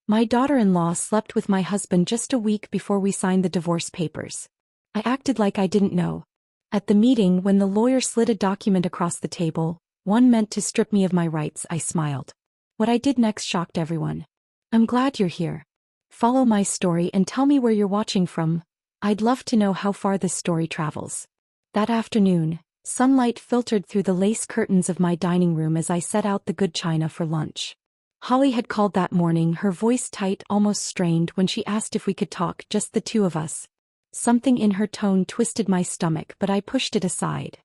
My daughter-in-law slept with my husband just a week before we signed the divorce papers. I acted like I didn't know. At the meeting, when the lawyer slid a document across the table, one meant to strip me of my rights, I smiled. What I did next shocked everyone. I'm glad you're here. Follow my story and tell me where you're watching from. I'd love to know how far this story travels. That afternoon, sunlight filtered through the lace curtains of my dining room as I set out the good china for lunch. Holly had called that morning, her voice tight, almost strained, when she asked if we could talk, just the two of us. Something in her tone twisted my stomach, but I pushed it aside.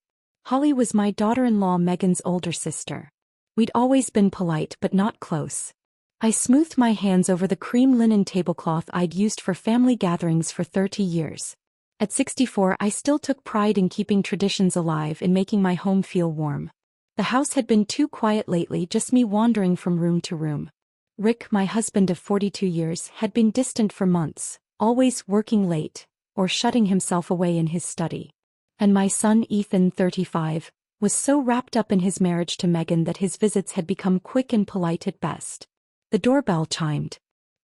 Holly was my daughter-in-law Megan's older sister. We'd always been polite but not close. I smoothed my hands over the cream linen tablecloth I'd used for family gatherings for 30 years. At 64, I still took pride in keeping traditions alive and making my home feel warm. The house had been too quiet lately, just me wandering from room to room. Rick, my husband of 42 years, had been distant for months, always working late, or shutting himself away in his study. And my son Ethan, 35, was so wrapped up in his marriage to Megan that his visits had become quick and polite at best. The doorbell chimed.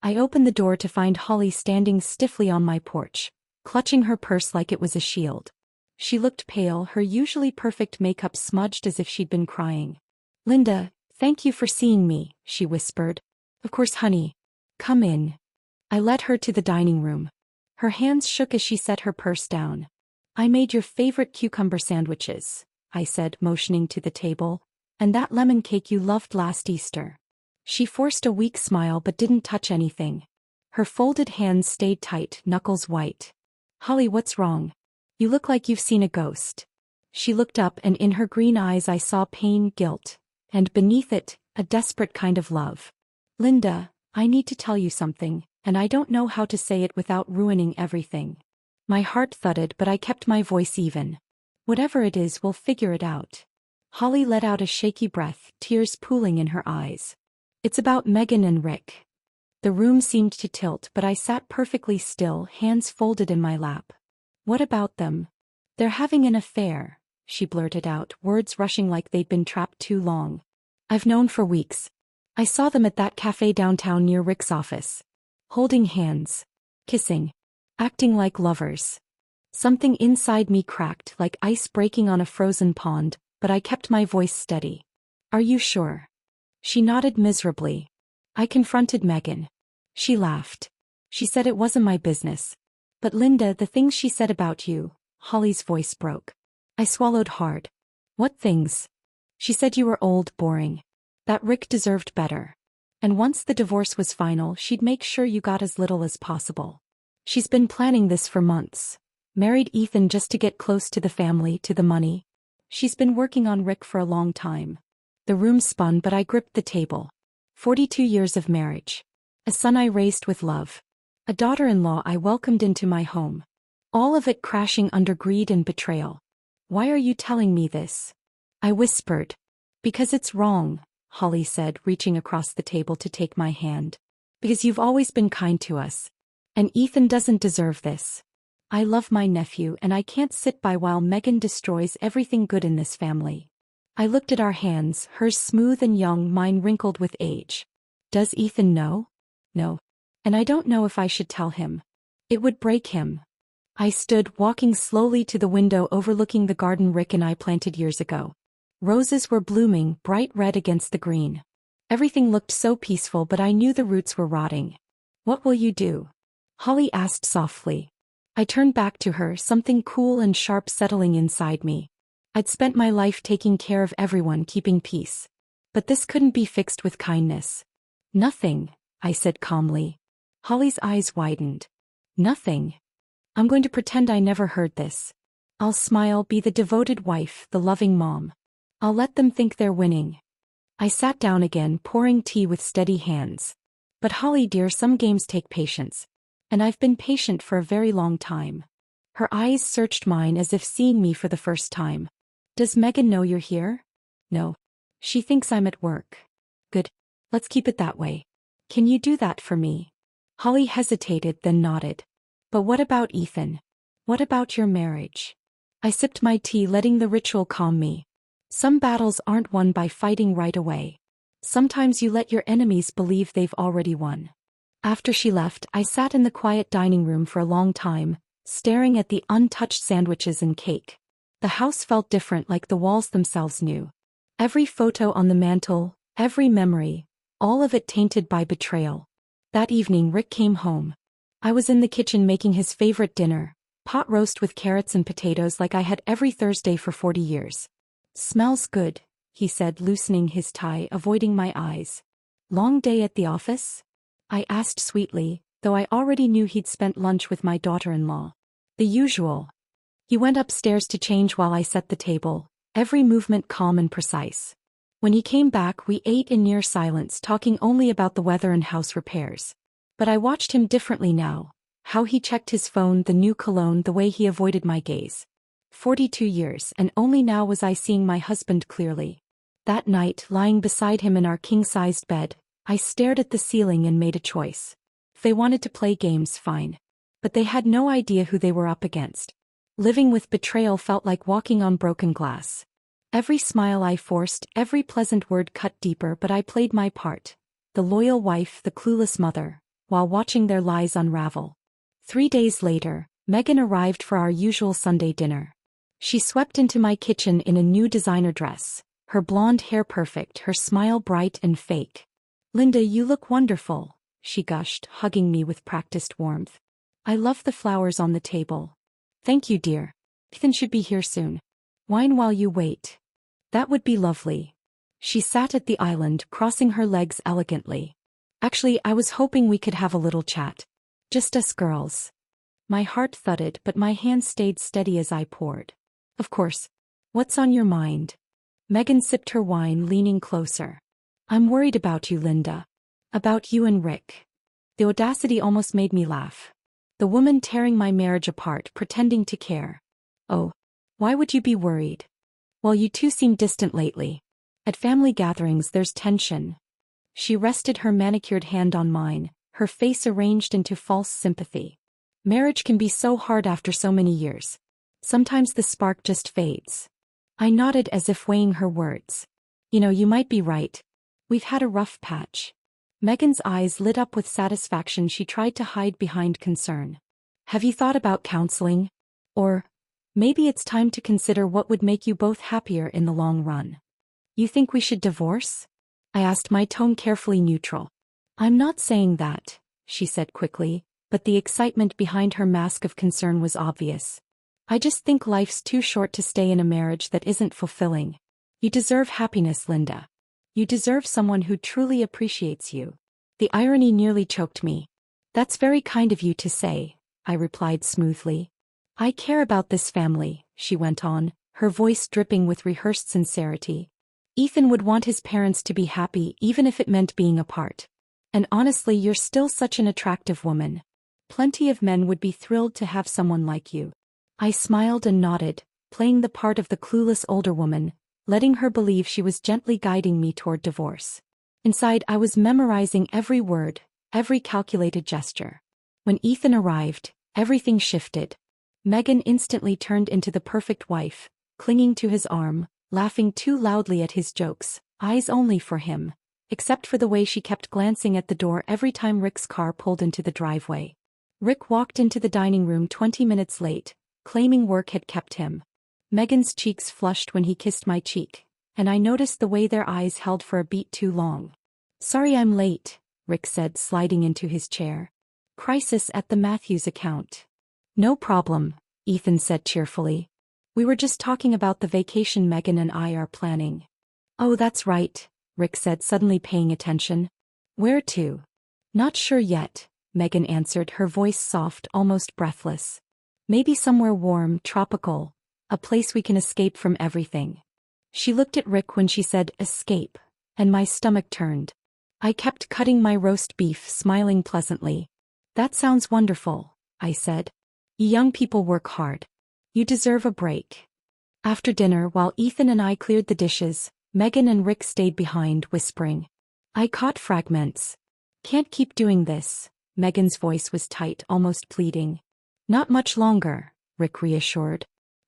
I opened the door to find Holly standing stiffly on my porch, clutching her purse like it was a shield. She looked pale, her usually perfect makeup smudged as if she'd been crying. "Linda, thank you for seeing me," she whispered. "Of course, honey. Come in." I led her to the dining room. Her hands shook as she set her purse down. "I made your favorite cucumber sandwiches," I said, motioning to the table, "and that lemon cake you loved last Easter." She forced a weak smile but didn't touch anything. Her folded hands stayed tight, knuckles white. "Holly, what's wrong? You look like you've seen a ghost." She looked up, and in her green eyes I saw pain, guilt, and beneath it, a desperate kind of love. "Linda, I need to tell you something, and I don't know how to say it without ruining everything." My heart thudded, but I kept my voice even. "Whatever it is, we'll figure it out." Holly let out a shaky breath, tears pooling in her eyes. "It's about Megan and Rick." The room seemed to tilt, but I sat perfectly still, hands folded in my lap. "What about them?" "They're having an affair," she blurted out, words rushing like they'd been trapped too long. "I've known for weeks. I saw them at that cafe downtown near Rick's office. Holding hands. Kissing. Acting like lovers." Something inside me cracked, like ice breaking on a frozen pond, but I kept my voice steady. "Are you sure?" She nodded miserably. "I confronted Megan." She laughed. "She said it wasn't my business." "But Linda, the things she said about you," Holly's voice broke. I swallowed hard. "What things?" "She said you were old, boring. That Rick deserved better. And once the divorce was final, she'd make sure you got as little as possible. She's been planning this for months. Married Ethan just to get close to the family, to the money. She's been working on Rick for a long time." The room spun, but I gripped the table. 42 years of marriage. A son I raised with love. A daughter-in-law I welcomed into my home. All of it crashing under greed and betrayal. "Why are you telling me this?" I whispered. "Because it's wrong," Holly said, reaching across the table to take my hand. "Because you've always been kind to us. And Ethan doesn't deserve this. I love my nephew, and I can't sit by while Megan destroys everything good in this family." I looked at our hands, hers smooth and young, mine wrinkled with age. "Does Ethan know?" "No. And I don't know if I should tell him. It would break him." I stood, walking slowly to the window overlooking the garden Rick and I planted years ago. Roses were blooming, bright red against the green. Everything looked so peaceful, but I knew the roots were rotting. "What will you do?" Holly asked softly. I turned back to her, something cool and sharp settling inside me. I'd spent my life taking care of everyone, keeping peace. But this couldn't be fixed with kindness. "Nothing," I said calmly. Holly's eyes widened. "Nothing. I'm going to pretend I never heard this. I'll smile, be the devoted wife, the loving mom. I'll let them think they're winning." I sat down again, pouring tea with steady hands. "But Holly dear, some games take patience. And I've been patient for a very long time." Her eyes searched mine as if seeing me for the first time. "Does Megan know you're here?" "No. She thinks I'm at work." "Good. Let's keep it that way. Can you do that for me?" Holly hesitated, then nodded. "But what about Ethan? What about your marriage?" I sipped my tea, letting the ritual calm me. Some battles aren't won by fighting right away. Sometimes you let your enemies believe they've already won. After she left, I sat in the quiet dining room for a long time, staring at the untouched sandwiches and cake. The house felt different, like the walls themselves knew. Every photo on the mantel, every memory, all of it tainted by betrayal. That evening Rick came home. I was in the kitchen making his favorite dinner, pot roast with carrots and potatoes like I had every Thursday for 40 years. "Smells good," he said, loosening his tie, avoiding my eyes. "Long day at the office?" I asked sweetly, though I already knew he'd spent lunch with my daughter-in-law. "The usual." He went upstairs to change while I set the table, every movement calm and precise. When he came back, we ate in near silence, talking only about the weather and house repairs. But I watched him differently now. How he checked his phone, the new cologne, the way he avoided my gaze. 42 years, and only now was I seeing my husband clearly. That night, lying beside him in our king-sized bed, I stared at the ceiling and made a choice. If they wanted to play games, fine. But they had no idea who they were up against. Living with betrayal felt like walking on broken glass. Every smile I forced, every pleasant word cut deeper, but I played my part. The loyal wife, the clueless mother, while watching their lies unravel. 3 days later, Megan arrived for our usual Sunday dinner. She swept into my kitchen in a new designer dress, her blonde hair perfect, her smile bright and fake. "Linda, you look wonderful," she gushed, hugging me with practiced warmth. "I love the flowers on the table." "Thank you, dear. Ethan should be here soon." "Wine while you wait." "That would be lovely." She sat at the island, crossing her legs elegantly. "Actually, I was hoping we could have a little chat. Just us girls." My heart thudded, but my hands stayed steady as I poured. "Of course. What's on your mind?" Megan sipped her wine, leaning closer. "I'm worried about you, Linda. About you and Rick." The audacity almost made me laugh. The woman tearing my marriage apart, pretending to care. "Oh, why would you be worried?" "Well, you two seem distant lately. At family gatherings there's tension." She rested her manicured hand on mine, her face arranged into false sympathy. "Marriage can be so hard after so many years. Sometimes the spark just fades." I nodded as if weighing her words. "You know, you might be right. We've had a rough patch." Megan's eyes lit up with satisfaction. She tried to hide behind concern. "Have you thought about counseling? Or maybe it's time to consider what would make you both happier in the long run." "You think we should divorce?" I asked, my tone carefully neutral. "I'm not saying that," she said quickly, but the excitement behind her mask of concern was obvious. "I just think life's too short to stay in a marriage that isn't fulfilling. You deserve happiness, Linda. You deserve someone who truly appreciates you." The irony nearly choked me. "That's very kind of you to say," I replied smoothly. "I care about this family," she went on, her voice dripping with rehearsed sincerity. "Ethan would want his parents to be happy even if it meant being apart. And honestly, you're still such an attractive woman. Plenty of men would be thrilled to have someone like you." I smiled and nodded, playing the part of the clueless older woman, letting her believe she was gently guiding me toward divorce. Inside, I was memorizing every word, every calculated gesture. When Ethan arrived, everything shifted. Megan instantly turned into the perfect wife, clinging to his arm, laughing too loudly at his jokes, eyes only for him, except for the way she kept glancing at the door every time Rick's car pulled into the driveway. Rick walked into the dining room 20 minutes late, claiming work had kept him. Megan's cheeks flushed when he kissed my cheek, and I noticed the way their eyes held for a beat too long. "Sorry I'm late," Rick said, sliding into his chair. "Crisis at the Matthews account." "No problem," Ethan said cheerfully. "We were just talking about the vacation Megan and I are planning." "Oh, that's right," Rick said, suddenly paying attention. "Where to?" "Not sure yet," Megan answered, her voice soft, almost breathless. "Maybe somewhere warm, tropical. A place we can escape from everything." She looked at Rick when she said escape, and my stomach turned. I kept cutting my roast beef, smiling pleasantly. "That sounds wonderful," I said. "You young people work hard. You deserve a break." After dinner, while Ethan and I cleared the dishes, Megan and Rick stayed behind, whispering. I caught fragments. "Can't keep doing this." Megan's voice was tight, almost pleading. "Not much longer," Rick reassured.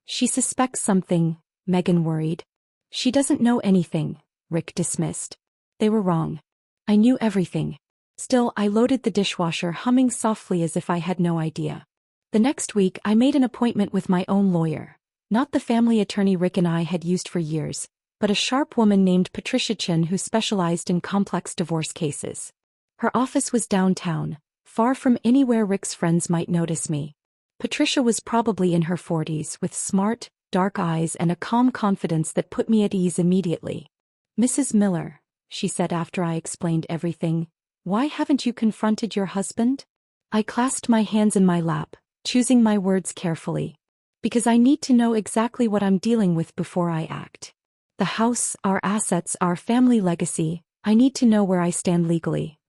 "She suspects something," Megan worried. "She doesn't know anything," Rick dismissed. They were wrong. I knew everything. Still, I loaded the dishwasher, humming softly as if I had no idea. The next week, I made an appointment with my own lawyer. Not the family attorney Rick and I had used for years, but a sharp woman named Patricia Chin who specialized in complex divorce cases. Her office was downtown, far from anywhere Rick's friends might notice me. Patricia was probably in her 40s, with smart, dark eyes and a calm confidence that put me at ease immediately. "Mrs. Miller," she said after I explained everything, "why haven't you confronted your husband?" I clasped my hands in my lap, choosing my words carefully. "Because I need to know exactly what I'm dealing with before I act. The house, our assets, our family legacy, I need to know where I stand legally."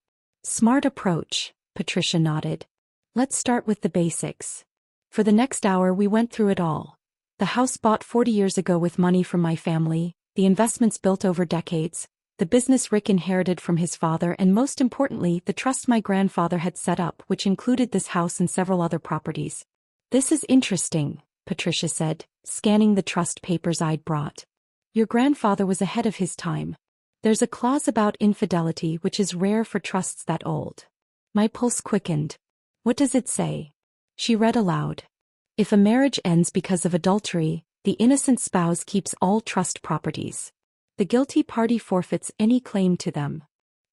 "Smart approach," Patricia nodded. "Let's start with the basics." For the next hour we went through it all. The house bought 40 years ago with money from my family, the investments built over decades, the business Rick inherited from his father, and most importantly, the trust my grandfather had set up, which included this house and several other properties. "This is interesting," Patricia said, scanning the trust papers I'd brought. "Your grandfather was ahead of his time. There's a clause about infidelity which is rare for trusts that old." My pulse quickened. "What does it say?" She read aloud. "If a marriage ends because of adultery, the innocent spouse keeps all trust properties. The guilty party forfeits any claim to them."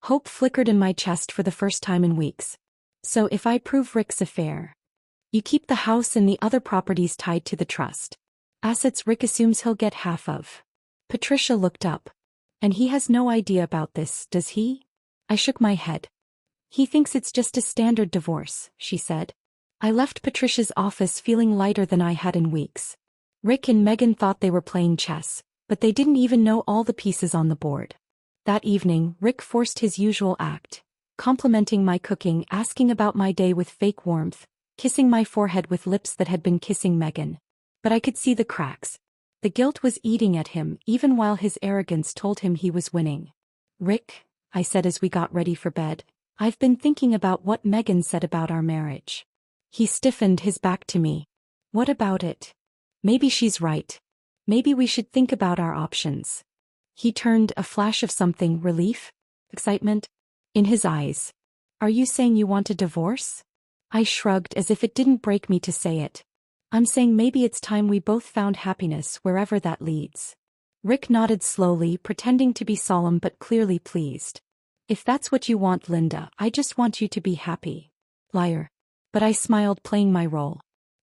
Hope flickered in my chest for the first time in weeks. "So if I prove Rick's affair, you keep the house and the other properties tied to the trust. Assets Rick assumes he'll get half of." Patricia looked up. "And he has no idea about this, does he?" I shook my head. "He thinks it's just a standard divorce," she said. I left Patricia's office feeling lighter than I had in weeks. Rick and Megan thought they were playing chess, but they didn't even know all the pieces on the board. That evening, Rick forced his usual act, complimenting my cooking, asking about my day with fake warmth, kissing my forehead with lips that had been kissing Megan. But I could see the cracks. The guilt was eating at him, even while his arrogance told him he was winning. "Rick," I said as we got ready for bed, "I've been thinking about what Megan said about our marriage." He stiffened, his back to me. "What about it?" "Maybe she's right. Maybe we should think about our options." He turned, a flash of something, relief, excitement, in his eyes. "Are you saying you want a divorce?" I shrugged as if it didn't break me to say it. "I'm saying maybe it's time we both found happiness wherever that leads." Rick nodded slowly, pretending to be solemn but clearly pleased. "If that's what you want, Linda, I just want you to be happy." Liar. But I smiled, playing my role.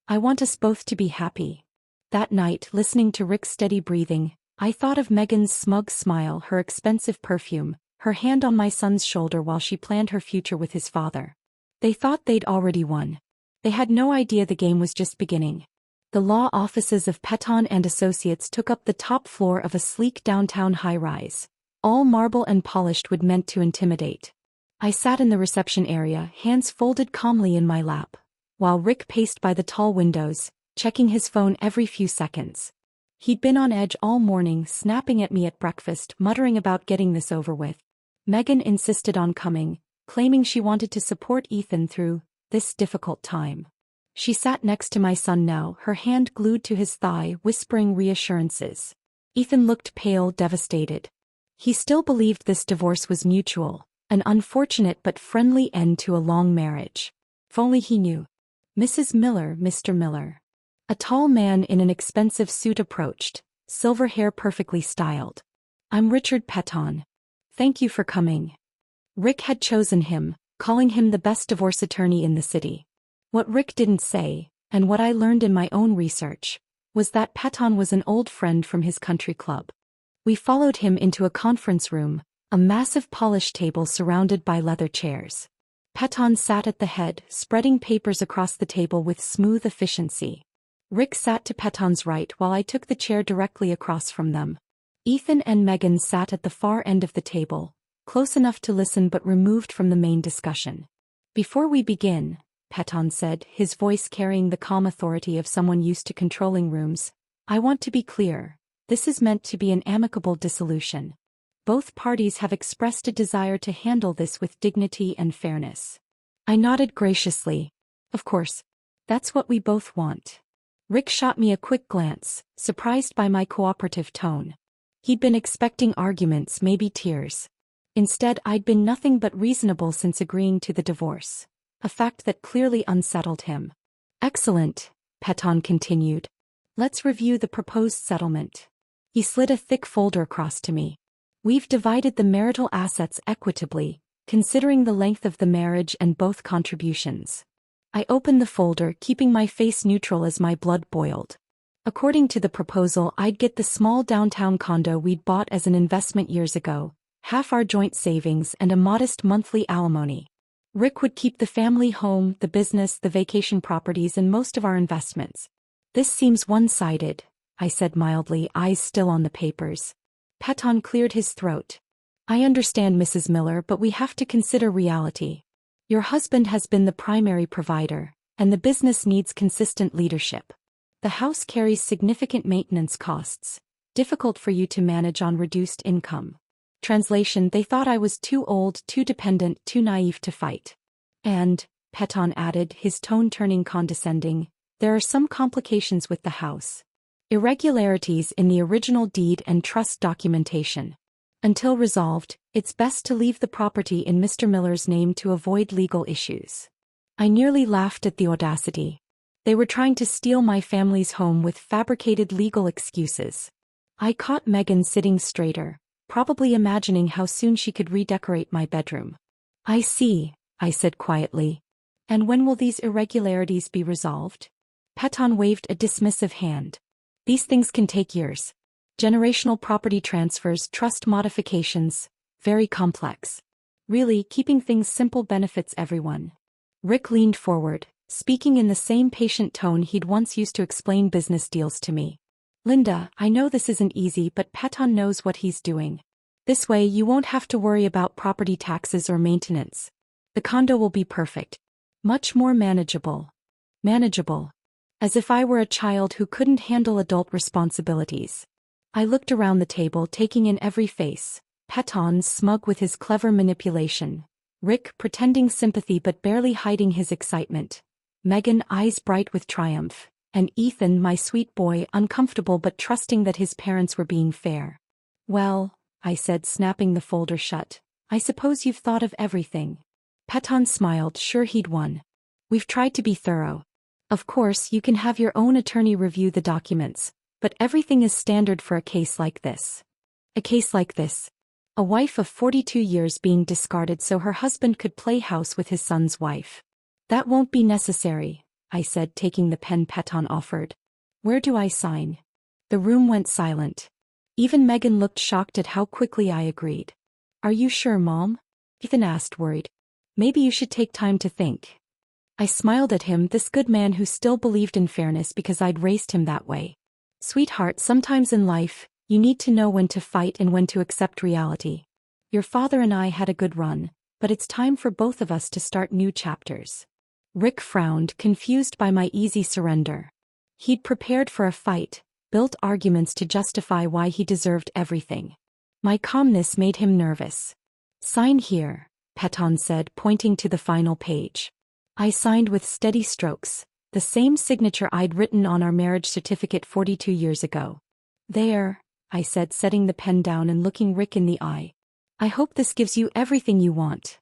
"I want us both to be happy." That night, listening to Rick's steady breathing, I thought of Megan's smug smile, her expensive perfume, her hand on my son's shoulder while she planned her future with his father. They thought they'd already won. They had no idea the game was just beginning. The law offices of Peton and Associates took up the top floor of a sleek downtown high-rise, all marble and polished, wood meant to intimidate. I sat in the reception area, hands folded calmly in my lap, while Rick paced by the tall windows, checking his phone every few seconds. He'd been on edge all morning, snapping at me at breakfast, muttering about getting this over with. Megan insisted on coming, claiming she wanted to support Ethan through this difficult time. She sat next to my son now, her hand glued to his thigh, whispering reassurances. Ethan looked pale, devastated. He still believed this divorce was mutual, an unfortunate but friendly end to a long marriage. If only he knew. "Mrs. Miller, Mr. Miller." A tall man in an expensive suit approached, silver hair perfectly styled. "I'm Richard Peton. Thank you for coming." Rick had chosen him, calling him the best divorce attorney in the city. What Rick didn't say, and what I learned in my own research, was that Peton was an old friend from his country club. We followed him into a conference room, a massive polished table surrounded by leather chairs. Peton sat at the head, spreading papers across the table with smooth efficiency. Rick sat to Peton's right while I took the chair directly across from them. Ethan and Megan sat at the far end of the table, close enough to listen but removed from the main discussion. "Before we begin," Peton said, his voice carrying the calm authority of someone used to controlling rooms, "I want to be clear. This is meant to be an amicable dissolution. Both parties have expressed a desire to handle this with dignity and fairness." I nodded graciously. "Of course. That's what we both want." Rick shot me a quick glance, surprised by my cooperative tone. He'd been expecting arguments, maybe tears. Instead, I'd been nothing but reasonable since agreeing to the divorce, a fact that clearly unsettled him. Excellent, Peton continued. Let's review the proposed settlement. He slid a thick folder across to me. We've divided the marital assets equitably, considering the length of the marriage and both contributions. I opened the folder, keeping my face neutral as my blood boiled. According to the proposal, I'd get the small downtown condo we'd bought as an investment years ago, half our joint savings and a modest monthly alimony. Rick would keep the family home, the business, the vacation properties, and most of our investments. This seems one-sided, I said mildly, eyes still on the papers. Peton cleared his throat. I understand, Mrs. Miller, but we have to consider reality. Your husband has been the primary provider, and the business needs consistent leadership. The house carries significant maintenance costs, difficult for you to manage on reduced income. Translation: they thought I was too old, too dependent, too naive to fight. And, Peton added, his tone turning condescending, there are some complications with the house. Irregularities in the original deed and trust documentation. Until resolved, it's best to leave the property in Mr. Miller's name to avoid legal issues. I nearly laughed at the audacity. They were trying to steal my family's home with fabricated legal excuses. I caught Megan sitting straighter, probably imagining how soon she could redecorate my bedroom. I see, I said quietly. And when will these irregularities be resolved? Peton waved a dismissive hand. These things can take years. Generational property transfers, trust modifications, very complex. Really, keeping things simple benefits everyone. Rick leaned forward, speaking in the same patient tone he'd once used to explain business deals to me. Linda, I know this isn't easy, but Peton knows what he's doing. This way you won't have to worry about property taxes or maintenance. The condo will be perfect. Much more manageable. Manageable. As if I were a child who couldn't handle adult responsibilities. I looked around the table, taking in every face. Peton smug with his clever manipulation. Rick pretending sympathy but barely hiding his excitement. Megan, eyes bright with triumph. And Ethan, my sweet boy, uncomfortable but trusting that his parents were being fair. Well, I said, snapping the folder shut, I suppose you've thought of everything. Peton smiled, sure he'd won. We've tried to be thorough. Of course, you can have your own attorney review the documents, but everything is standard for a case like this. A case like this. A wife of 42 years being discarded so her husband could play house with his son's wife. That won't be necessary, I said, taking the pen Peton offered. Where do I sign? The room went silent. Even Megan looked shocked at how quickly I agreed. Are you sure, Mom? Ethan asked, worried. Maybe you should take time to think. I smiled at him, this good man who still believed in fairness because I'd raised him that way. Sweetheart, sometimes in life, you need to know when to fight and when to accept reality. Your father and I had a good run, but it's time for both of us to start new chapters. Rick frowned, confused by my easy surrender. He'd prepared for a fight, built arguments to justify why he deserved everything. My calmness made him nervous. Sign here, Peton said, pointing to the final page. I signed with steady strokes, the same signature I'd written on our marriage certificate 42 years ago. There, I said, setting the pen down and looking Rick in the eye. I hope this gives you everything you want.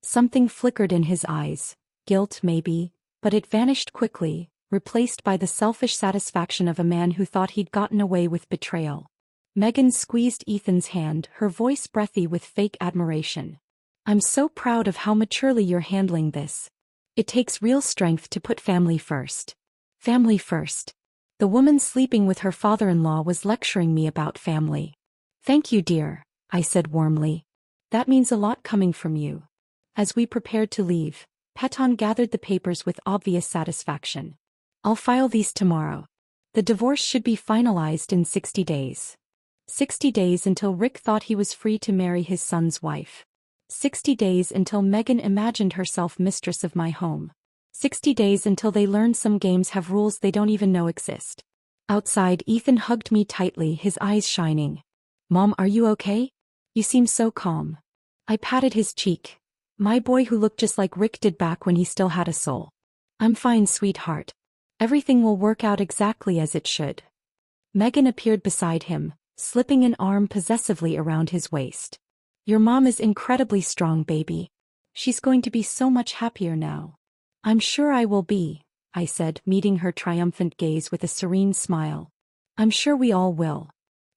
Something flickered in his eyes, guilt maybe, but it vanished quickly, replaced by the selfish satisfaction of a man who thought he'd gotten away with betrayal. Megan squeezed Ethan's hand, her voice breathy with fake admiration. I'm so proud of how maturely you're handling this. It takes real strength to put family first. Family first. The woman sleeping with her father-in-law was lecturing me about family. Thank you, dear, I said warmly. That means a lot coming from you. As we prepared to leave, Peton gathered the papers with obvious satisfaction. I'll file these tomorrow. The divorce should be finalized in 60 days. 60 days until Rick thought he was free to marry his son's wife. 60 days until Megan imagined herself mistress of my home. 60 days until they learned some games have rules they don't even know exist. Outside, Ethan hugged me tightly, his eyes shining. Mom, are you okay? You seem so calm. I patted his cheek. My boy who looked just like Rick did back when he still had a soul. I'm fine, sweetheart. Everything will work out exactly as it should. Megan appeared beside him, slipping an arm possessively around his waist. Your mom is incredibly strong, baby. She's going to be so much happier now. I'm sure I will be, I said, meeting her triumphant gaze with a serene smile. I'm sure we all will.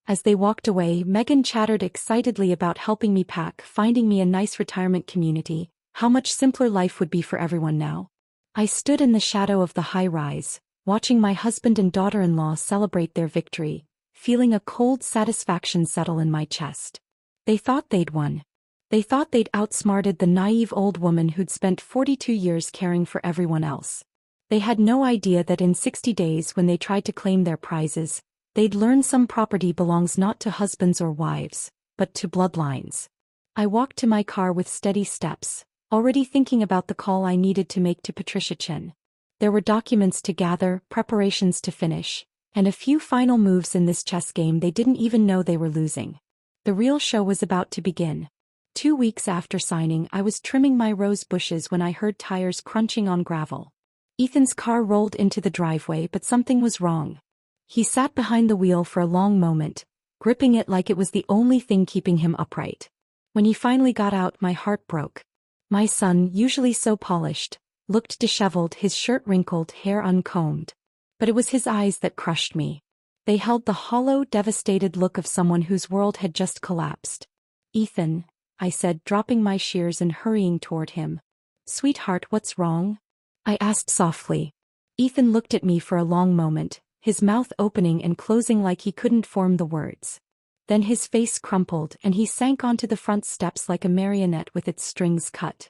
As they walked away, Megan chattered excitedly about helping me pack, finding me a nice retirement community, how much simpler life would be for everyone now. I stood in the shadow of the high-rise, watching my husband and daughter-in-law celebrate their victory, feeling a cold satisfaction settle in my chest. They thought they'd won. They thought they'd outsmarted the naive old woman who'd spent 42 years caring for everyone else. They had no idea that in 60 days, when they tried to claim their prizes, they'd learn some property belongs not to husbands or wives, but to bloodlines. I walked to my car with steady steps, already thinking about the call I needed to make to Patricia Chin. There were documents to gather, preparations to finish, and a few final moves in this chess game they didn't even know they were losing. The real show was about to begin. 2 weeks after signing, I was trimming my rose bushes when I heard tires crunching on gravel. Ethan's car rolled into the driveway, but something was wrong. He sat behind the wheel for a long moment, gripping it like it was the only thing keeping him upright. When he finally got out, my heart broke. My son, usually so polished, looked disheveled, his shirt wrinkled, hair uncombed. But it was his eyes that crushed me. They held the hollow, devastated look of someone whose world had just collapsed. Ethan, I said, dropping my shears and hurrying toward him. Sweetheart, what's wrong? I asked softly. Ethan looked at me for a long moment, his mouth opening and closing like he couldn't form the words. Then his face crumpled and he sank onto the front steps like a marionette with its strings cut.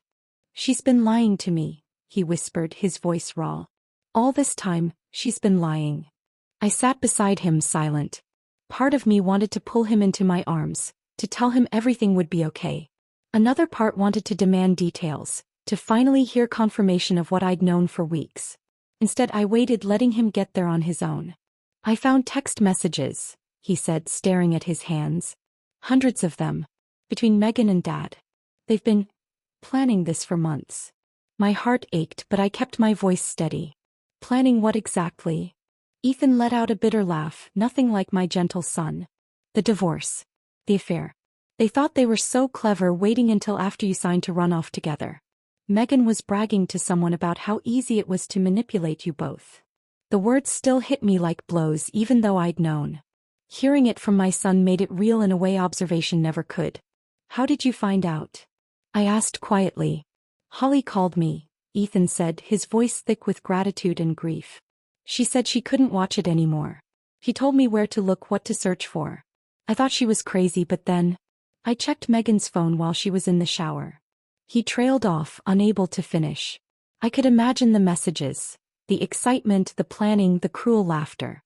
She's been lying to me, he whispered, his voice raw. All this time, she's been lying. I sat beside him, silent. Part of me wanted to pull him into my arms, to tell him everything would be okay. Another part wanted to demand details, to finally hear confirmation of what I'd known for weeks. Instead, I waited, letting him get there on his own. I found text messages, he said, staring at his hands. Hundreds of them. Between Megan and Dad. They've been planning this for months. My heart ached, but I kept my voice steady. Planning what exactly? Ethan let out a bitter laugh, nothing like my gentle son. The divorce. The affair. They thought they were so clever, waiting until after you signed to run off together. Megan was bragging to someone about how easy it was to manipulate you both. The words still hit me like blows, even though I'd known. Hearing it from my son made it real in a way observation never could. How did you find out? I asked quietly. Holly called me, Ethan said, his voice thick with gratitude and grief. She said she couldn't watch it anymore. He told me where to look, what to search for. I thought she was crazy, but then I checked Megan's phone while she was in the shower. He trailed off, unable to finish. I could imagine the messages, the excitement, the planning, the cruel laughter.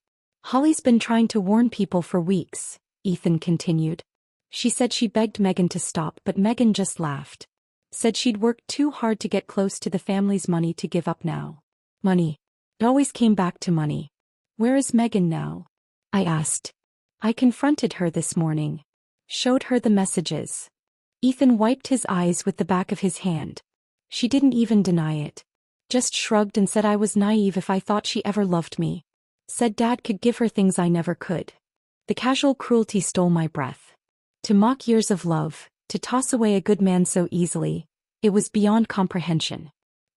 Holly's been trying to warn people for weeks, Ethan continued. She said she begged Megan to stop, but Megan just laughed. Said she'd worked too hard to get close to the family's money to give up now. Money. It always came back to money. Where is Megan now? I asked. I confronted her this morning. Showed her the messages. Ethan wiped his eyes with the back of his hand. She didn't even deny it. Just shrugged and said I was naive if I thought she ever loved me. Said Dad could give her things I never could. The casual cruelty stole my breath. To mock years of love, to toss away a good man so easily, it was beyond comprehension.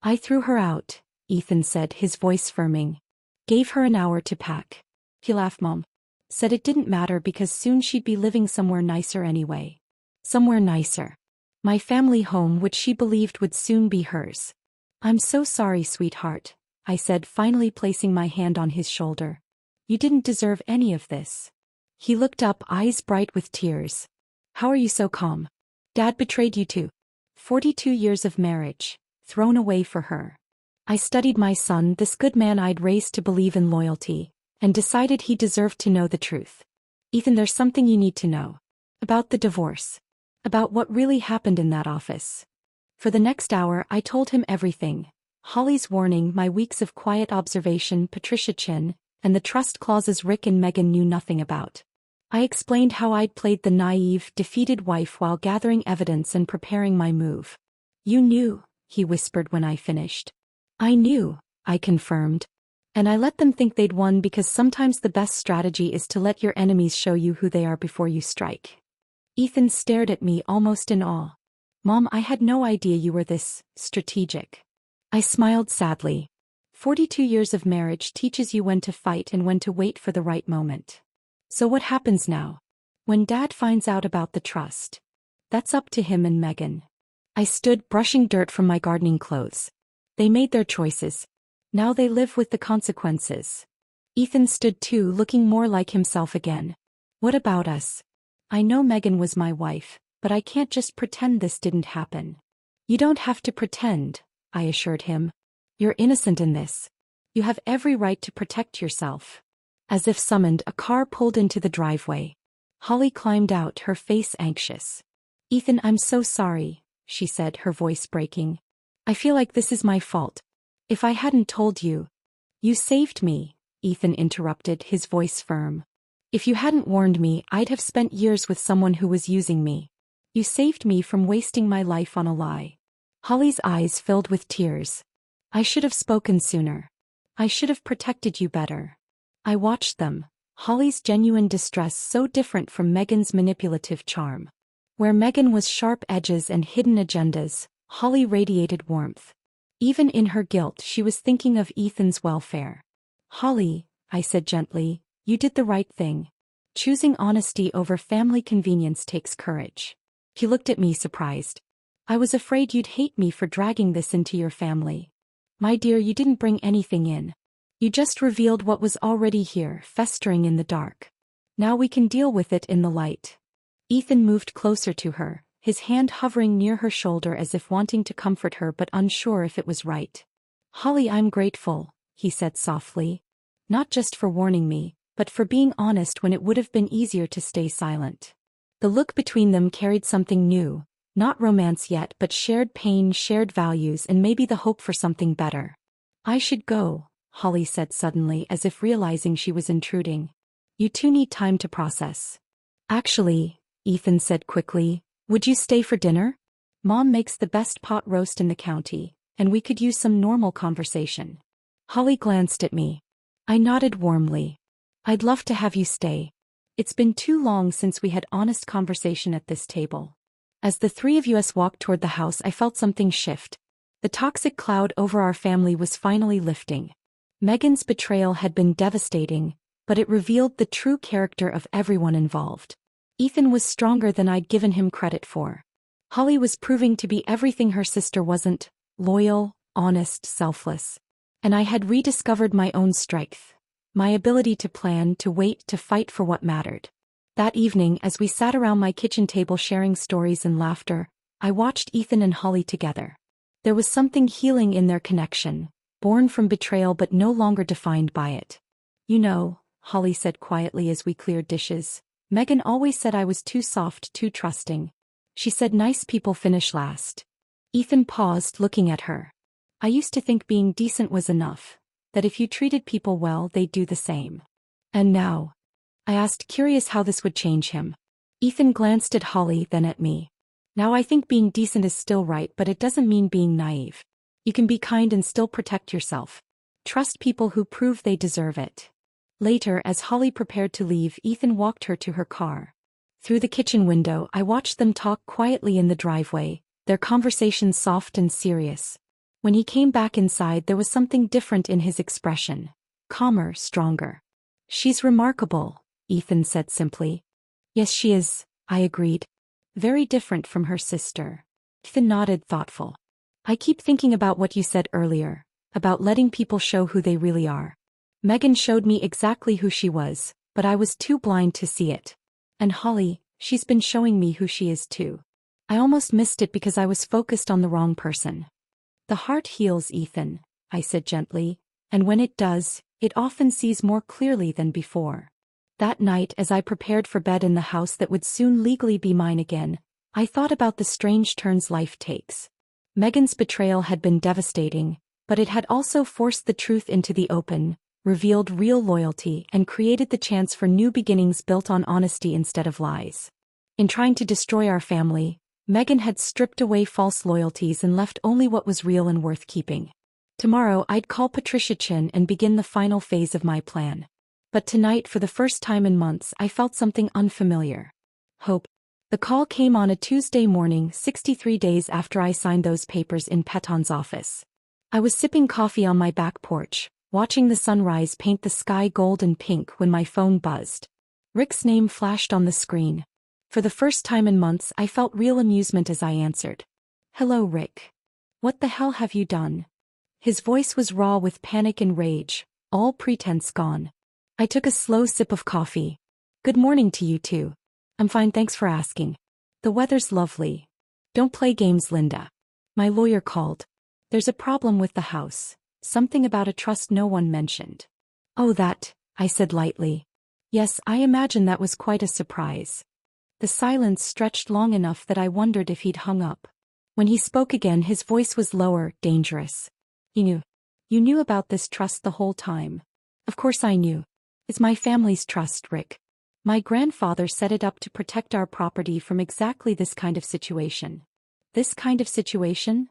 I threw her out, Ethan said, his voice firming. Gave her an hour to pack. He laughed. Mom said it didn't matter because soon she'd be living somewhere nicer anyway. Somewhere nicer. My family home, which she believed would soon be hers. I'm so sorry, sweetheart, I said, finally placing my hand on his shoulder. You didn't deserve any of this. He looked up, eyes bright with tears. How are you so calm? Dad betrayed you too. 42 years of marriage, thrown away for her. I studied my son, this good man I'd raised to believe in loyalty, and decided he deserved to know the truth. Ethan, there's something you need to know. About the divorce. About what really happened in that office. For the next hour, I told him everything. Holly's warning, my weeks of quiet observation, Patricia Chin, and the trust clauses Rick and Megan knew nothing about. I explained how I'd played the naive, defeated wife while gathering evidence and preparing my move. You knew, he whispered when I finished. I knew, I confirmed. And I let them think they'd won because sometimes the best strategy is to let your enemies show you who they are before you strike. Ethan stared at me almost in awe. Mom, I had no idea you were this strategic. I smiled sadly. 42 years of marriage teaches you when to fight and when to wait for the right moment. So what happens now? When Dad finds out about the trust? That's up to him and Megan. I stood brushing dirt from my gardening clothes. They made their choices. Now they live with the consequences. Ethan stood too, looking more like himself again. What about us? I know Megan was my wife, but I can't just pretend this didn't happen. You don't have to pretend, I assured him. You're innocent in this. You have every right to protect yourself. As if summoned, a car pulled into the driveway. Holly climbed out, her face anxious. Ethan, I'm so sorry, she said, her voice breaking. I feel like this is my fault. If I hadn't told you. You saved me, Ethan interrupted, his voice firm. If you hadn't warned me, I'd have spent years with someone who was using me. You saved me from wasting my life on a lie. Holly's eyes filled with tears. I should have spoken sooner. I should have protected you better. I watched them, Holly's genuine distress so different from Megan's manipulative charm. Where Megan was sharp edges and hidden agendas, Holly radiated warmth. Even in her guilt, she was thinking of Ethan's welfare. Holly, I said gently, you did the right thing. Choosing honesty over family convenience takes courage. He looked at me surprised. I was afraid you'd hate me for dragging this into your family. My dear, you didn't bring anything in. You just revealed what was already here, festering in the dark. Now we can deal with it in the light. Ethan moved closer to her, his hand hovering near her shoulder as if wanting to comfort her but unsure if it was right. Holly, I'm grateful, he said softly. Not just for warning me, but for being honest when it would have been easier to stay silent. The look between them carried something new. Not romance yet, but shared pain, shared values, and maybe the hope for something better. I should go, Holly said suddenly, as if realizing she was intruding. You two need time to process. Actually, Ethan said quickly, would you stay for dinner? Mom makes the best pot roast in the county, and we could use some normal conversation. Holly glanced at me. I nodded warmly. I'd love to have you stay. It's been too long since we had honest conversation at this table. As the three of us walked toward the house, I felt something shift. The toxic cloud over our family was finally lifting. Megan's betrayal had been devastating, but it revealed the true character of everyone involved. Ethan was stronger than I'd given him credit for. Holly was proving to be everything her sister wasn't: loyal, honest, selfless. And I had rediscovered my own strength. My ability to plan, to wait, to fight for what mattered. That evening, as we sat around my kitchen table sharing stories and laughter, I watched Ethan and Holly together. There was something healing in their connection, born from betrayal but no longer defined by it. You know, Holly said quietly as we cleared dishes, Megan always said I was too soft, too trusting. She said nice people finish last. Ethan paused, looking at her. I used to think being decent was enough, that if you treated people well, they'd do the same. And now? I asked, curious how this would change him. Ethan glanced at Holly, then at me. Now I think being decent is still right, but it doesn't mean being naive. You can be kind and still protect yourself. Trust people who prove they deserve it. Later, as Holly prepared to leave, Ethan walked her to her car. Through the kitchen window, I watched them talk quietly in the driveway, their conversation soft and serious. When he came back inside, there was something different in his expression. Calmer, stronger. She's remarkable, Ethan said simply. Yes, she is, I agreed. Very different from her sister. Ethan nodded, thoughtful. I keep thinking about what you said earlier, about letting people show who they really are. Megan showed me exactly who she was, but I was too blind to see it. And Holly, she's been showing me who she is too. I almost missed it because I was focused on the wrong person. The heart heals, Ethan, I said gently, and when it does, it often sees more clearly than before. That night, as I prepared for bed in the house that would soon legally be mine again, I thought about the strange turns life takes. Megan's betrayal had been devastating, but it had also forced the truth into the open, revealed real loyalty, and created the chance for new beginnings built on honesty instead of lies. In trying to destroy our family, Megan had stripped away false loyalties and left only what was real and worth keeping. Tomorrow I'd call Patricia Chin and begin the final phase of my plan. But tonight, for the first time in months, I felt something unfamiliar. Hope. The call came on a Tuesday morning, 63 days after I signed those papers in Peton's office. I was sipping coffee on my back porch, watching the sunrise paint the sky gold and pink when my phone buzzed. Rick's name flashed on the screen. For the first time in months, I felt real amusement as I answered. "Hello, Rick. What the hell have you done?" His voice was raw with panic and rage, all pretense gone. I took a slow sip of coffee. "Good morning to you too. I'm fine, thanks for asking. The weather's lovely. Don't play games, Linda. My lawyer called. There's a problem with the house, something about a trust no one mentioned." "Oh, that," I said lightly. "Yes, I imagine that was quite a surprise." The silence stretched long enough that I wondered if he'd hung up. When he spoke again, his voice was lower, dangerous. You knew about this trust the whole time." "Of course I knew. It's my family's trust, Rick. My grandfather set it up to protect our property from exactly this kind of situation." "This kind of situation?"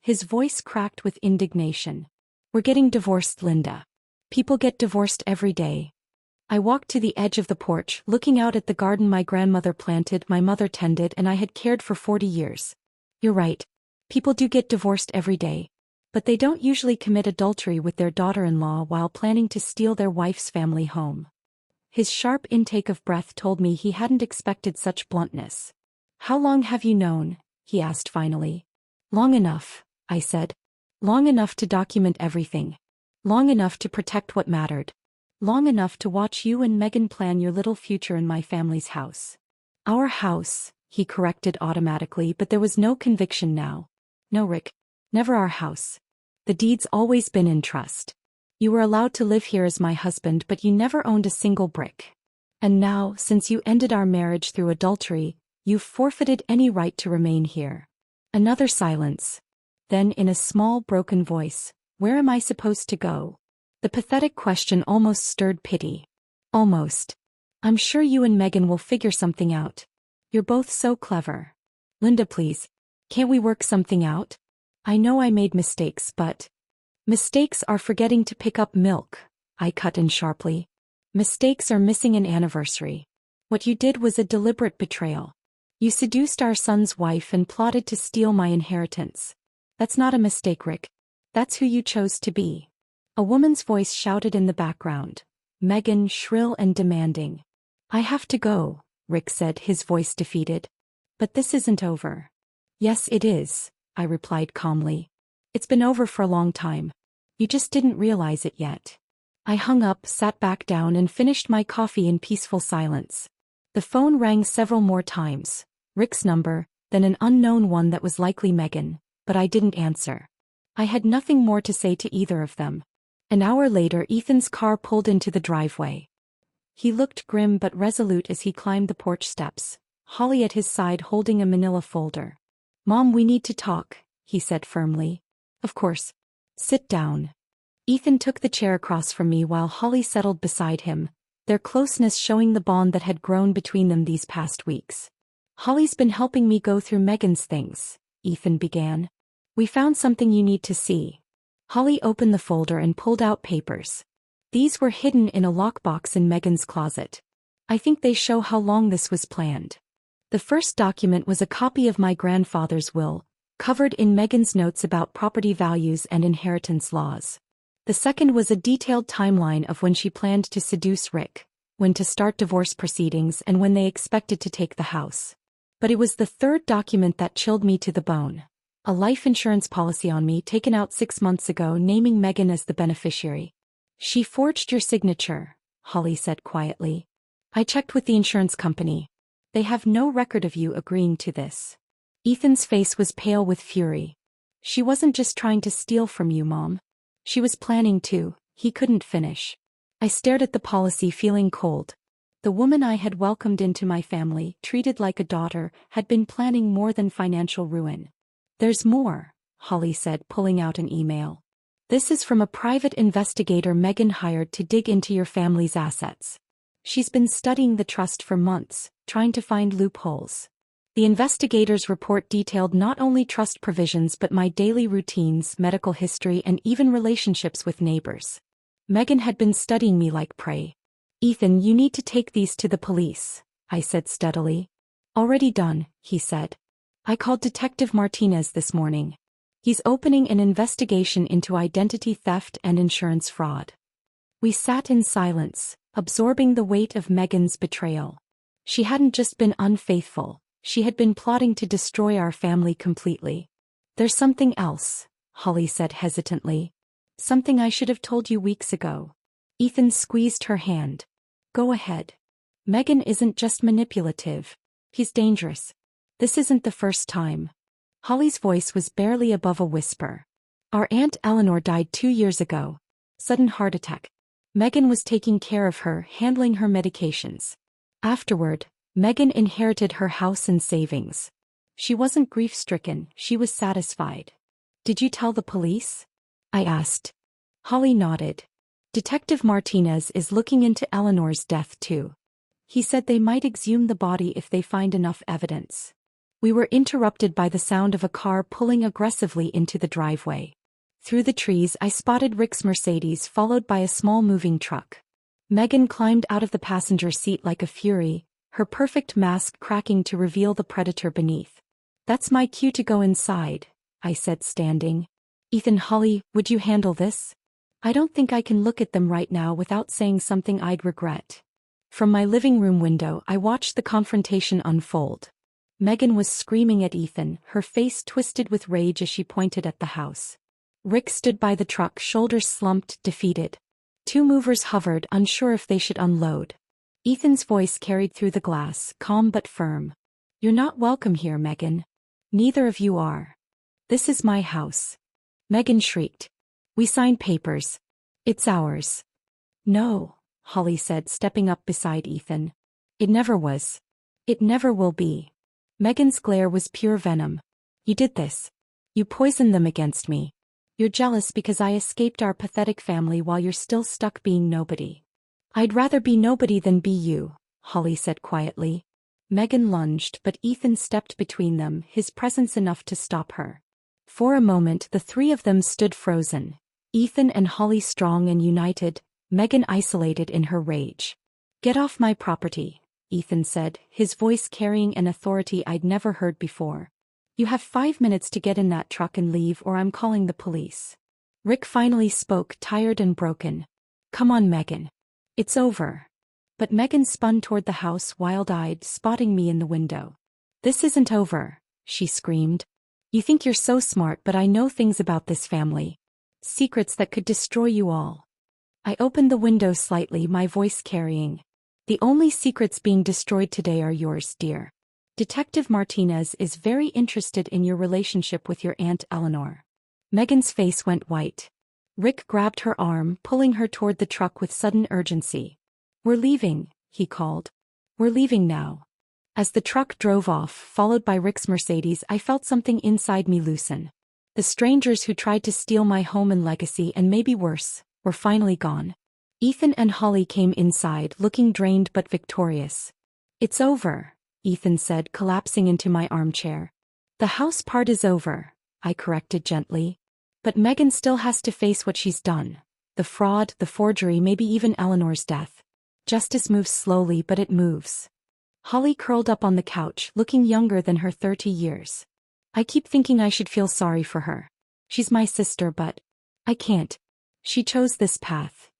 His voice cracked with indignation. "We're getting divorced, Linda. People get divorced every day." I walked to the edge of the porch, looking out at the garden my grandmother planted, my mother tended, and I had cared for 40 years. "You're right. People do get divorced every day. But they don't usually commit adultery with their daughter-in-law while planning to steal their wife's family home." His sharp intake of breath told me he hadn't expected such bluntness. "How long have you known?" he asked finally. "Long enough," I said. "Long enough to document everything. Long enough to protect what mattered. Long enough to watch you and Megan plan your little future in my family's house." "Our house," he corrected automatically, but there was no conviction now. "No, Rick. Never our house. The deed's always been in trust. You were allowed to live here as my husband, but you never owned a single brick. And now, since you ended our marriage through adultery, you've forfeited any right to remain here." Another silence. Then, in a small, broken voice, "Where am I supposed to go?" The pathetic question almost stirred pity. "Almost. I'm sure you and Megan will figure something out. You're both so clever. Linda, please. Can't we work something out? I know I made mistakes, but..." "Mistakes are forgetting to pick up milk," I cut in sharply. "Mistakes are missing an anniversary. What you did was a deliberate betrayal. You seduced our son's wife and plotted to steal my inheritance. That's not a mistake, Rick. That's who you chose to be." A woman's voice shouted in the background. Megan, shrill and demanding. "I have to go," Rick said, his voice defeated. "But this isn't over." "Yes, it is," I replied calmly. "It's been over for a long time. You just didn't realize it yet." I hung up, sat back down, and finished my coffee in peaceful silence. The phone rang several more times. Rick's number, then an unknown one that was likely Megan, but I didn't answer. I had nothing more to say to either of them. An hour later, Ethan's car pulled into the driveway. He looked grim but resolute as he climbed the porch steps, Holly at his side holding a manila folder. "Mom, we need to talk," he said firmly. "Of course. Sit down." Ethan took the chair across from me while Holly settled beside him, their closeness showing the bond that had grown between them these past weeks. "Holly's been helping me go through Megan's things," Ethan began. "We found something you need to see." Holly opened the folder and pulled out papers. These were hidden in a lockbox in Megan's closet. I think they show how long this was planned. The first document was a copy of my grandfather's will, covered in Megan's notes about property values and inheritance laws. The second was a detailed timeline of when she planned to seduce Rick, when to start divorce proceedings, and when they expected to take the house. But it was the third document that chilled me to the bone. A life insurance policy on me taken out 6 months ago, naming Megan as the beneficiary. "She forged your signature," Holly said quietly. "I checked with the insurance company. They have no record of you agreeing to this." Ethan's face was pale with fury. "She wasn't just trying to steal from you, Mom. She was planning to." He couldn't finish. I stared at the policy, feeling cold. The woman I had welcomed into my family, treated like a daughter, had been planning more than financial ruin. "There's more," Holly said, pulling out an email. "This is from a private investigator Megan hired to dig into your family's assets. She's been studying the trust for months, trying to find loopholes. The investigator's report detailed not only trust provisions but my daily routines, medical history, and even relationships with neighbors. Megan had been studying me like prey." "Ethan, you need to take these to the police," I said steadily. Already done, he said. I called Detective Martinez this morning. He's opening an investigation into identity theft and insurance fraud. We sat in silence, absorbing the weight of Megan's betrayal. She hadn't just been unfaithful, she had been plotting to destroy our family completely. There's something else, Holly said hesitantly. Something I should have told you weeks ago. Ethan squeezed her hand. Go ahead. Megan isn't just manipulative. He's dangerous. This isn't the first time. Holly's voice was barely above a whisper. Our Aunt Eleanor died 2 years ago. Sudden heart attack. Megan was taking care of her, handling her medications. Afterward, Megan inherited her house and savings. She wasn't grief-stricken, she was satisfied. Did you tell the police? I asked. Holly nodded. Detective Martinez is looking into Eleanor's death too. He said they might exhume the body if they find enough evidence. We were interrupted by the sound of a car pulling aggressively into the driveway. Through the trees I spotted Rick's Mercedes followed by a small moving truck. Megan climbed out of the passenger seat like a fury, her perfect mask cracking to reveal the predator beneath. That's my cue to go inside, I said standing. Ethan, Holly, would you handle this? I don't think I can look at them right now without saying something I'd regret. From my living room window I watched the confrontation unfold. Megan was screaming at Ethan, her face twisted with rage as she pointed at the house. Rick stood by the truck, shoulders slumped, defeated. 2 movers hovered, unsure if they should unload. Ethan's voice carried through the glass, calm but firm. You're not welcome here, Megan. Neither of you are. This is my house. Megan shrieked. We signed papers. It's ours. No, Holly said, stepping up beside Ethan. It never was. It never will be. Megan's glare was pure venom. You did this. You poisoned them against me. You're jealous because I escaped our pathetic family while you're still stuck being nobody. I'd rather be nobody than be you, Holly said quietly. Megan lunged, but Ethan stepped between them, his presence enough to stop her. For a moment the 3 of them stood frozen. Ethan and Holly strong and united, Megan isolated in her rage. Get off my property, Ethan said, his voice carrying an authority I'd never heard before. You have 5 minutes to get in that truck and leave or I'm calling the police. Rick finally spoke, tired and broken. Come on, Megan. It's over. But Megan spun toward the house, wild-eyed, spotting me in the window. This isn't over, she screamed. You think you're so smart, but I know things about this family. Secrets that could destroy you all. I opened the window slightly, my voice carrying. The only secrets being destroyed today are yours, dear. Detective Martinez is very interested in your relationship with your Aunt Eleanor. Megan's face went white. Rick grabbed her arm, pulling her toward the truck with sudden urgency. We're leaving, he called. We're leaving now. As the truck drove off, followed by Rick's Mercedes, I felt something inside me loosen. The strangers who tried to steal my home and legacy, and maybe worse, were finally gone. Ethan and Holly came inside, looking drained but victorious. It's over, Ethan said, collapsing into my armchair. The house part is over, I corrected gently. But Megan still has to face what she's done. The fraud, the forgery, maybe even Eleanor's death. Justice moves slowly, but it moves. Holly curled up on the couch, looking younger than her 30 years. I keep thinking I should feel sorry for her. She's my sister, but I can't. She chose this path.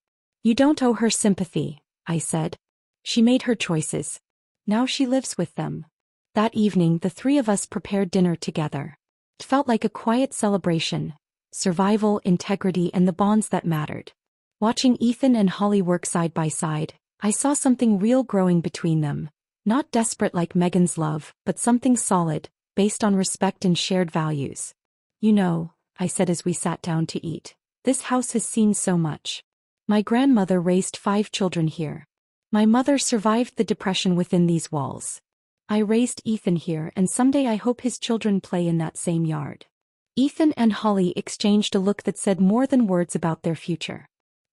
You don't owe her sympathy, I said. She made her choices. Now she lives with them. That evening the 3 of us prepared dinner together. It felt like a quiet celebration. Survival, integrity, and the bonds that mattered. Watching Ethan and Holly work side by side, I saw something real growing between them. Not desperate like Megan's love, but something solid, based on respect and shared values. You know, I said as we sat down to eat, this house has seen so much. My grandmother raised 5 children here. My mother survived the depression within these walls. I raised Ethan here, and someday I hope his children play in that same yard. Ethan and Holly exchanged a look that said more than words about their future.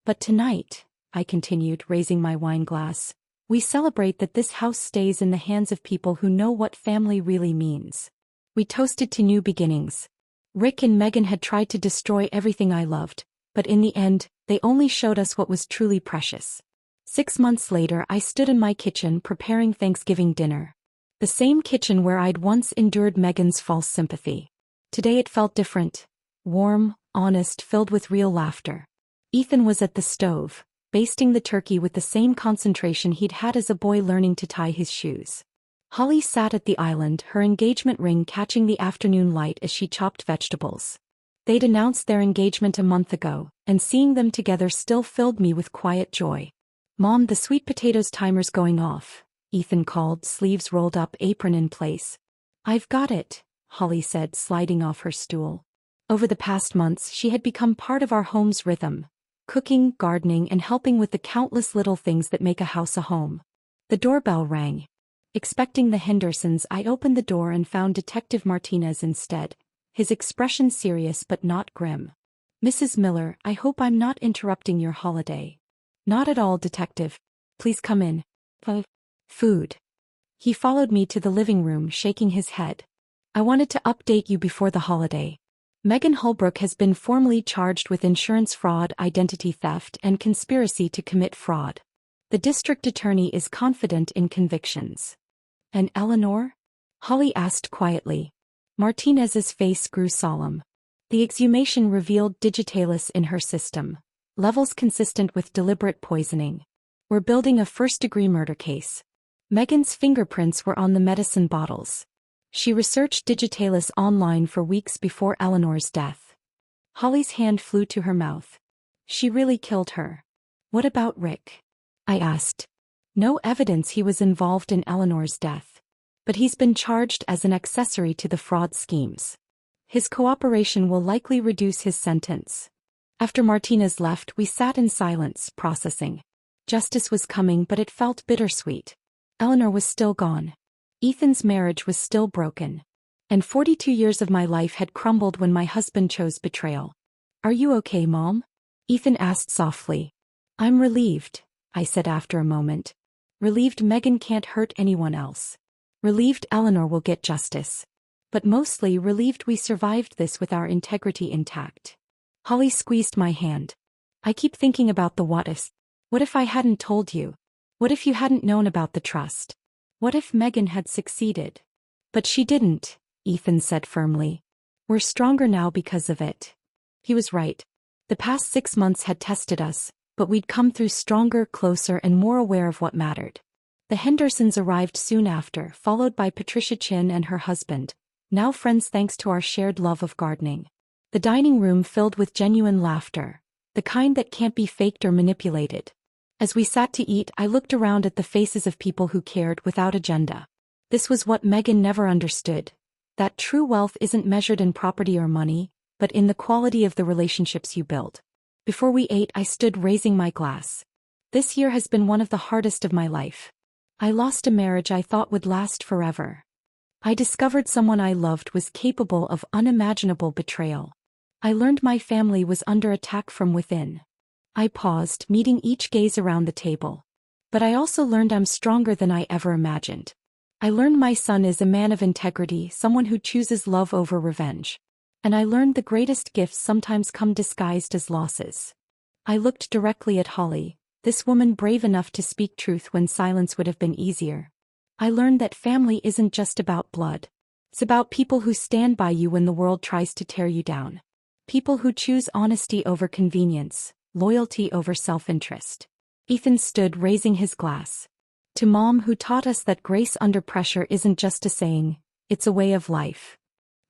But tonight, I continued, raising my wine glass, we celebrate that this house stays in the hands of people who know what family really means. We toasted to new beginnings. Rick and Megan had tried to destroy everything I loved, but in the end, they only showed us what was truly precious. 6 months later, I stood in my kitchen preparing Thanksgiving dinner. The same kitchen where I'd once endured Megan's false sympathy. Today it felt different. Warm, honest, filled with real laughter. Ethan was at the stove, basting the turkey with the same concentration he'd had as a boy learning to tie his shoes. Holly sat at the island, her engagement ring catching the afternoon light as she chopped vegetables. They'd announced their engagement a month ago, and seeing them together still filled me with quiet joy. "Mom, the sweet potatoes timer's going off," Ethan called, sleeves rolled up, apron in place. "I've got it," Holly said, sliding off her stool. Over the past months she had become part of our home's rhythm. Cooking, gardening, and helping with the countless little things that make a house a home. The doorbell rang. Expecting the Hendersons, I opened the door and found Detective Martinez instead, his expression serious but not grim. "Mrs. Miller, I hope I'm not interrupting your holiday." "Not at all, Detective. Please come in." "Food." He followed me to the living room, shaking his head. "I wanted to update you before the holiday. Megan Holbrook has been formally charged with insurance fraud, identity theft, and conspiracy to commit fraud. The district attorney is confident in convictions." "And Eleanor?" Holly asked quietly. Martinez's face grew solemn. "The exhumation revealed digitalis in her system, levels consistent with deliberate poisoning. We're building a first-degree murder case. Megan's fingerprints were on the medicine bottles. She researched digitalis online for weeks before Eleanor's death." Holly's hand flew to her mouth. "She really killed her." "What about Rick?" I asked. "No evidence he was involved in Eleanor's death. But he's been charged as an accessory to the fraud schemes. His cooperation will likely reduce his sentence." After Martinez left, we sat in silence, processing. Justice was coming, but it felt bittersweet. Eleanor was still gone. Ethan's marriage was still broken. And 42 years of my life had crumbled when my husband chose betrayal. "Are you okay, Mom?" Ethan asked softly. "I'm relieved," I said after a moment. "Relieved Megan can't hurt anyone else. Relieved Eleanor will get justice. But mostly relieved we survived this with our integrity intact." Holly squeezed my hand. "I keep thinking about the what ifs. What if I hadn't told you? What if you hadn't known about the trust? What if Megan had succeeded?" "But she didn't," Ethan said firmly. "We're stronger now because of it." He was right. The past 6 months had tested us, but we'd come through stronger, closer, and more aware of what mattered. The Hendersons arrived soon after, followed by Patricia Chin and her husband, now friends thanks to our shared love of gardening. The dining room filled with genuine laughter, the kind that can't be faked or manipulated. As we sat to eat, I looked around at the faces of people who cared without agenda. This was what Megan never understood. That true wealth isn't measured in property or money, but in the quality of the relationships you build. Before we ate, I stood raising my glass. This year has been one of the hardest of my life. I lost a marriage I thought would last forever. I discovered someone I loved was capable of unimaginable betrayal. I learned my family was under attack from within. I paused, meeting each gaze around the table. But I also learned I'm stronger than I ever imagined. I learned my son is a man of integrity, someone who chooses love over revenge. And I learned the greatest gifts sometimes come disguised as losses. I looked directly at Holly, this woman brave enough to speak truth when silence would have been easier. I learned that family isn't just about blood. It's about people who stand by you when the world tries to tear you down. People who choose honesty over convenience, loyalty over self-interest. Ethan stood raising his glass. "To Mom, who taught us that grace under pressure isn't just a saying, it's a way of life."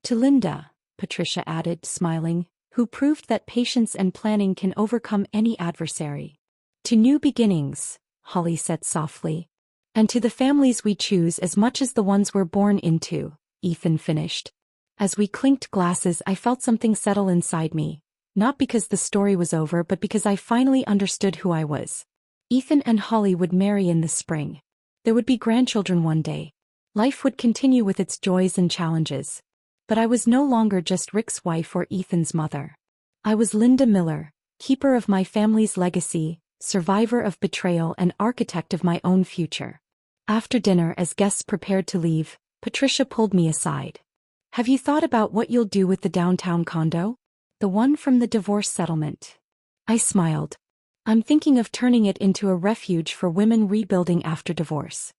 "To Linda," Patricia added, smiling, "who proved that patience and planning can overcome any adversary." "To new beginnings," Holly said softly. "And to the families we choose as much as the ones we're born into," Ethan finished. As we clinked glasses, I felt something settle inside me. Not because the story was over, but because I finally understood who I was. Ethan and Holly would marry in the spring. There would be grandchildren one day. Life would continue with its joys and challenges. But I was no longer just Rick's wife or Ethan's mother. I was Linda Miller, keeper of my family's legacy, survivor of betrayal, and architect of my own future. After dinner, as guests prepared to leave, Patricia pulled me aside. "Have you thought about what you'll do with the downtown condo? The one from the divorce settlement?" I smiled. "I'm thinking of turning it into a refuge for women rebuilding after divorce.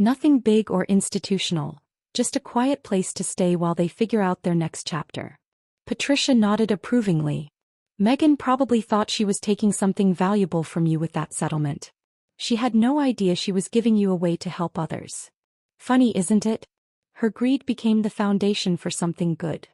Nothing big or institutional, just a quiet place to stay while they figure out their next chapter. Patricia nodded approvingly. Megan probably thought she was taking something valuable from you with that settlement. She had no idea she was giving you away to help others. Funny, isn't it? Her greed became the foundation for something good.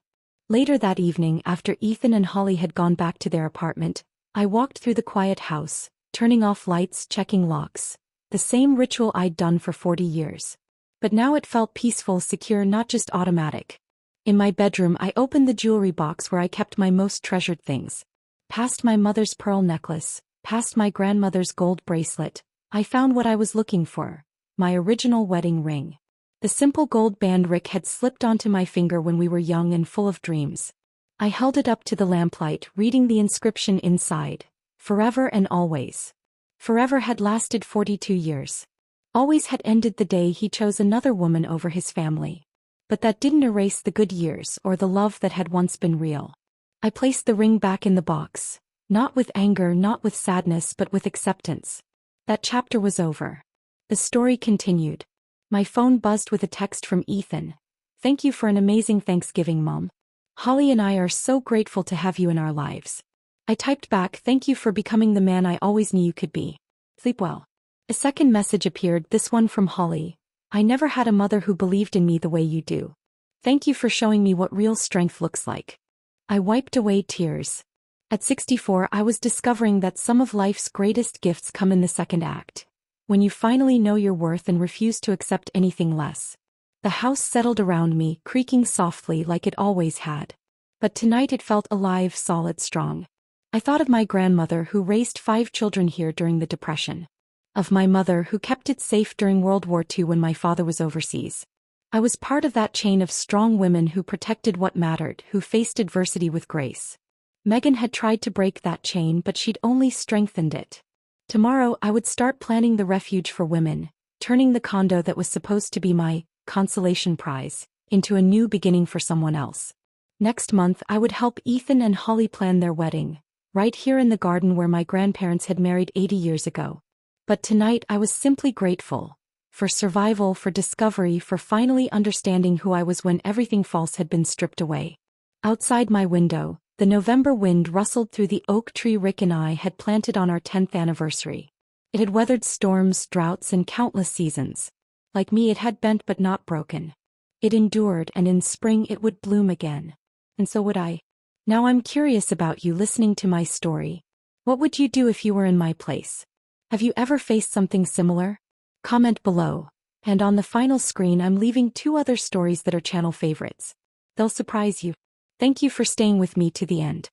Later that evening, after Ethan and Holly had gone back to their apartment, I walked through the quiet house, turning off lights, checking locks. The same ritual I'd done for 40 years. But now it felt peaceful, secure, not just automatic. In my bedroom, I opened the jewelry box where I kept my most treasured things. Past my mother's pearl necklace, past my grandmother's gold bracelet, I found what I was looking for: my original wedding ring. The simple gold band Rick had slipped onto my finger when we were young and full of dreams. I held it up to the lamplight, reading the inscription inside: forever and always. Forever had lasted 42 years. Always had ended the day he chose another woman over his family. But that didn't erase the good years or the love that had once been real. I placed the ring back in the box, not with anger, not with sadness, but with acceptance. That chapter was over. The story continued. My phone buzzed with a text from Ethan. "Thank you for an amazing Thanksgiving, Mom. Holly and I are so grateful to have you in our lives." I typed back, "Thank you for becoming the man I always knew you could be. Sleep well." A second message appeared, this one from Holly. "I never had a mother who believed in me the way you do. Thank you for showing me what real strength looks like." I wiped away tears. At 64, I was discovering that some of life's greatest gifts come in the second act. When you finally know your worth and refuse to accept anything less. The house settled around me, creaking softly like it always had. But tonight it felt alive, solid, strong. I thought of my grandmother who raised 5 children here during the Depression. Of my mother who kept it safe during World War II when my father was overseas. I was part of that chain of strong women who protected what mattered, who faced adversity with grace. Megan had tried to break that chain, but she'd only strengthened it. Tomorrow I would start planning the refuge for women, turning the condo that was supposed to be my consolation prize into a new beginning for someone else. Next month I would help Ethan and Holly plan their wedding, right here in the garden where my grandparents had married 80 years ago. But tonight I was simply grateful. For survival, for discovery, for finally understanding who I was when everything false had been stripped away. Outside my window, the November wind rustled through the oak tree Rick and I had planted on our 10th anniversary. It had weathered storms, droughts, and countless seasons. Like me, it had bent but not broken. It endured, and in spring it would bloom again. And so would I. Now I'm curious about you listening to my story. What would you do if you were in my place? Have you ever faced something similar? Comment below. And on the final screen I'm leaving 2 other stories that are channel favorites. They'll surprise you. Thank you for staying with me to the end.